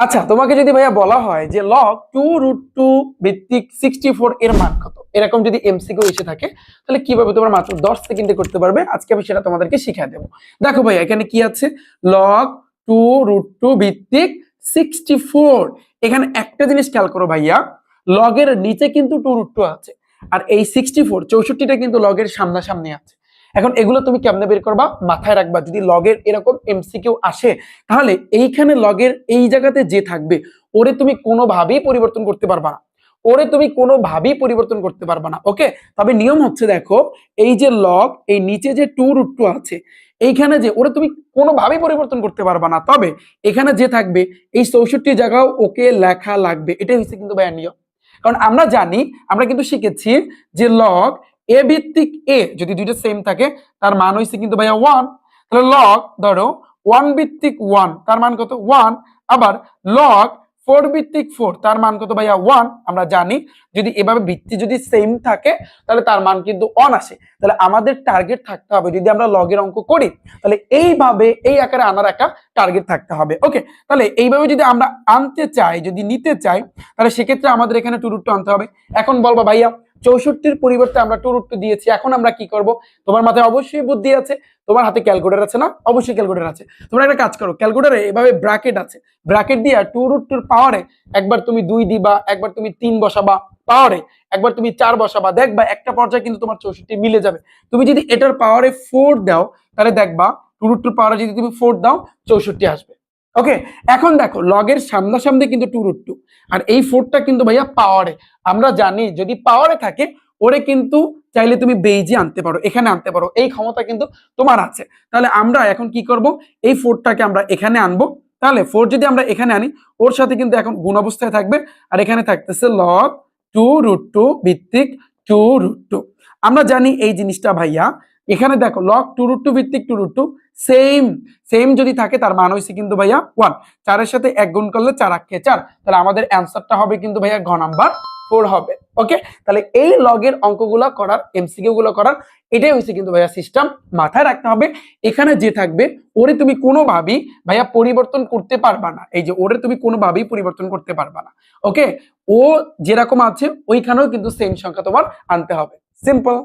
আচ্ছা, তোমাকে যদি ভাইয়া বলা হয় যে লগ 2√2 ভিত্তিক 64 এর মান কত, এরকম যদি এমসিকিউ এসে থাকে, তাহলে কিভাবে তোমরা মাত্র 10 সেকেন্ডে করতে পারবে, আজকে আমি সেটা তোমাদেরকে শিখিয়ে দেবো। দেখো ভাইয়া, এখানে কি আছে, লগ 2√2 ভিত্তিক 64। এখানে একটা জিনিস খেয়াল করো ভাইয়া, লগের নিচে কিন্তু 2√2 আছে, আর এই 64টা কিন্তু লগের সামনাসামনি আছে। এখন এগুলো তুমি কেমনে বের করবা, মাথায় রাখবা, যদি লগের এরকম এমসিকিউ আসে, তাহলে এইখানে লগের এই জায়গাতে যে থাকবে, ওরে তুমি কোনোভাবেই পরিবর্তন করতে পারবা না, ওকে। তবে নিয়ম হচ্ছে, দেখো, এই যে লগ, এই নিচে যে 2√2 আছে, এইখানে যে ওরে তুমি কোনোভাবেই পরিবর্তন করতে পারবা না, তবে এখানে যে থাকবে এই 64 জায়গাও ওকে লেখা লাগবে। এটাই হচ্ছে কিন্তু ভাইয়া নিয়ম। কারণ আমরা জানি, আমরা কিন্তু শিখেছি যে লগ এ ভিত্তিক এ যদি দুইটা সেম থাকে, তার মান হইছে কিন্তু ভাইয়া 1। তাহলে লগ ধরো 1 ভিত্তিক 1, তার মান কত 1। আবার লগ 4 ভিত্তিক 4, তার মান কত ভাইয়া 1। আমরা জানি যদি এভাবে ভিত্তি যদি সেম থাকে, তাহলে তার মান কিন্তু 1 আসে। তাহলে আমাদের টার্গেট থাকতে হবে, যদি আমরা লগের অঙ্ক করি, তাহলে এইভাবে এই আকারে আনার একটা টার্গেট থাকতে হবে, ওকে। তাহলে এইভাবে যদি আমরা আনতে চাই, যদি নিতে চাই, তাহলে সেক্ষেত্রে আমাদের এখানে 2√2 আনতে হবে। এখন বলবো ভাইয়া, 64-র পরিবর্তে আমরা 2√2 দিয়েছি, এখন আমরা কি করব? তোমার মাথায় অবশ্যই বুদ্ধি আছে, তোমার হাতে ক্যালকুলেটর আছে না? অবশ্যই ক্যালকুলেটর আছে। তোমরা একটা কাজ করো, ক্যালকুলেটরে এভাবে ব্র্যাকেট আছে, ব্র্যাকেট দিয়ে 2√2-র পাওয়ারে একবার তুমি 2 দিবা, একবার তুমি 3 বসাবা, পাওয়ারে একবার তুমি 4 বসাবা, দেখবা একটা পর্যায়ে কিন্তু তোমার 64 মিলে যাবে। তুমি যদি এটার পাওয়ারে 4 দাও, তাহলে দেখবা 2√2-র পাওয়ারে যদি তুমি 4 দাও, 64 আসবে, ওকে। এখন দেখো, লগের সামনাসামনি কিন্তু 2√2, আর এই 4টা কিন্তু ভাইয়া পাওয়ারে। আমরা জানি যদি পাওয়ারে থাকে, ওরে কিন্তু চাইলে তুমি বেইজে আনতে পারো, এখানে আনতে পারো, এই ক্ষমতা কিন্তু তোমার আছে। তাহলে আমরা এখন কি করব, এই 4টাকে আমরা এখানে আনবো। তাহলে 4 যদি আমরা এখানে আনি, ওর সাথে কিন্তু এখন গুণ অবস্থায় থাকবে, আর এখানে থাকতেছে লগ 2√2 ভিত্তিক 2√2। আমরা জানি এই জিনিসটা ভাইয়া, এখানে দেখো লগ 2√2 ভিত্তিক 2√2 সেম সেম যদি থাকে, তার মান হইছে কিন্তু ভাইয়া 1। 4-এর সাথে 1 গুণ করলে 4 আক্ষে 4, তাহলে আমাদের অ্যান্সারটা হবে কিন্তু ভাইয়া ঘ নাম্বার 4 হবে, ওকে। তাহলে এই লগের অঙ্কগুলো করার, এমসিকিউ গুলো করার, এটাই হচ্ছে কিন্তু ভাইয়া সিস্টেম। মাথায় রাখতে হবে, এখানে যে থাকবে ওরে তুমি কোনোভাবেই ভাইয়া পরিবর্তন করতে পারবা না। এই যে ওরে তুমি কোনোভাবেই পরিবর্তন করতে পারবা না, ওকে। ও যেরকম আছে ওইখানেও কিন্তু সেম সংখ্যা তোমার আনতে হবে, সিম্পল।